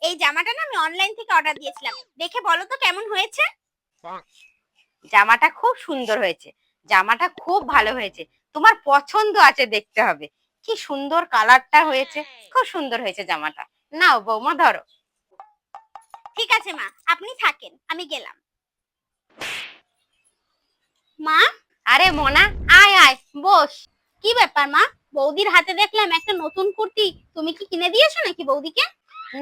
এই জামাটা না আমি অনলাইন থেকে অর্ডার দিয়েছিলাম, দেখে বলো তো কেমন হয়েছে। জামাটা খুব সুন্দর হয়েছে, জামাটা খুব ভালো হয়েছে, তোমার পছন্দ আছে দেখতে হবে। কি সুন্দর কালারটা হয়েছে, খুব সুন্দর হয়েছে জামাটা। নাও বৌমা ধরো। ঠিক আছে মা, আপনি থাকেন, আমি গেলাম। মা, আরে মোনা, আয় আয় বস। কি ব্যাপার মা? বৌদির হাতে দেখলাম একটা নতুন কুর্তি, তুমি কি কিনে দিয়েছো নাকি বৌদিকে?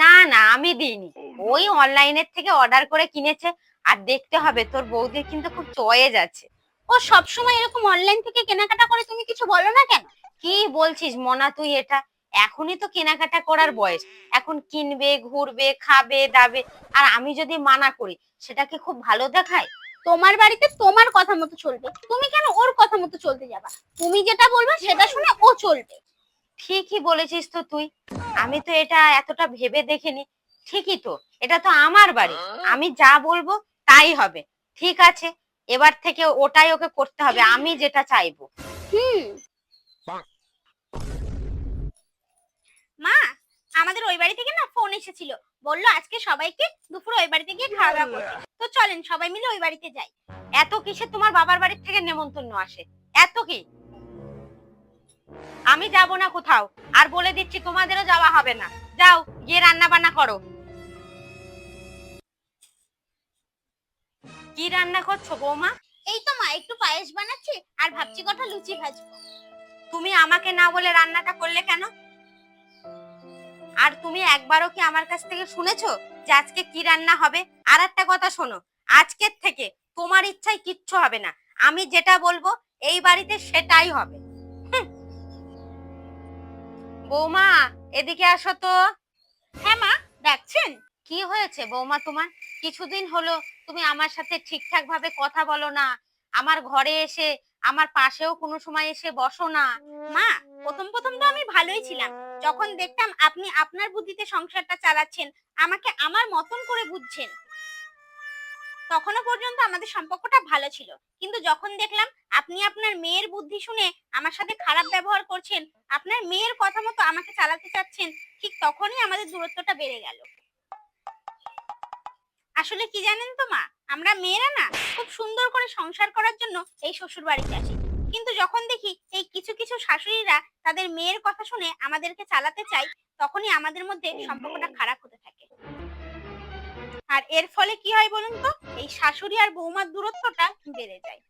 না না, আমি দিইনি, ওই অনলাইনের থেকে অর্ডার করে কিনেছে। আর দেখতে হবে, তোর বৌদির কিন্তু খুব চয়েস আছে। ও সব সময় এরকম অনলাইন থেকে কেনাকাটা করে, তুমি কিছু বলো না কেন? কি বলছিস মোনা তুই এটা? এখনই তো কেনাকাটা করার বয়স, এখন কিনবে, ঘুরবে, খাবে দাবে। আর আমি যদি মানা করি, সেটা কি খুব ভালো দেখায়? তোমার বাড়িতে তোমার কথা মতো চলবে, তুমি কেন ওর কথা মতো চলতে যাবা? তুমি যেটা বলবে সেটা শুনে ও চলবে। ঠিকই বলেছিস তো তুই, আমি তো এটা এতটা ভেবে দেখিনি। ঠিকই তো, এটা তো আমার বাড়ি, আমি যা বলবো তাই হবে। ঠিক আছে, এবার থেকে ওটাই ওকে করতে হবে, আমি যেটা চাইবো। হুম। মা, আমাদের ওই বাড়ি থেকে না ফোন এসেছিল, বললো আজকে সবাইকে দুপুরে ওই বাড়িতে গিয়ে খাওয়া দাওয়া করতে। তো চলেন সবাই মিলে ওই বাড়িতে যাই। এত কিসে তোমার বাবার বাড়ি থেকে নেমন্তন্ন আসে? এত কি? আমি যাব না কোথাও, আর বলে দিচ্ছি তোমাদেরও যাওয়া হবে না। যাও গিয়ে রান্না বান্না করো। কি রান্না করছো বৌমা? এই তো মা, একটু পায়েস বানাচ্ছি আর ভাবছি কটা লুচি ভাজবো। তুমি আমাকে না বলে রান্নাটা করলে কেন? আর তুমি একবারও কি আমার কাছ থেকে শুনেছো যে আজকে কি রান্না হবে? আর একটা কথা শোনো, আজকের থেকে তোমার ইচ্ছায় কিচ্ছু হবে না, আমি যেটা বলবো এই বাড়িতে সেটাই হবে। হুঁ। বৌমা, এদিকে আসো তো। হ্যাঁ মা, ডাকছেন? কি হয়েছে বৌমা তোমার? কিছুদিন হলো তুমি আমার সাথে ঠিকঠাক ভাবে কথা বলো না, আমার ঘরে এসে আমার পাশেও কোনো সময় এসে বসো না। মা, প্রথম প্রথম তো আমি ভালোই ছিলাম, যখন দেখতাম আপনি আপনার বুদ্ধিতে সংসারটা চালাচ্ছেন, আমাকে আমার মতন করে বুঝছেন, তখনও পর্যন্ত আমাদের সম্পর্কটা ভালো ছিল। কিন্তু যখন দেখলাম আপনি আপনার মেয়ের বুদ্ধি শুনে আমার সাথে খারাপ ব্যবহার করছেন, আপনার মেয়ের কথা মতো আমাকে চালাতে চাচ্ছেন, ঠিক তখনই আমাদের দূরত্বটা বেড়ে গেল। আসলে কি জানেন তো মা, আমরা মেয়েরা না খুব সুন্দর করে সংসার করার জন্য এই শ্বশুর বাড়িতে আসি, কিন্তু যখন দেখি এই কিছু কিছু শাশুড়িরা তাদের মেয়ের কথা শুনে আমাদেরকে চালাতে চায়, তখনই আমাদের মধ্যে সম্পর্কটা খারাপ হতে থাকে। আর এর ফলে কি হয় বলুন তো, এই শাশুড়ি আর বৌমার দূরত্বটা বেড়ে যায়।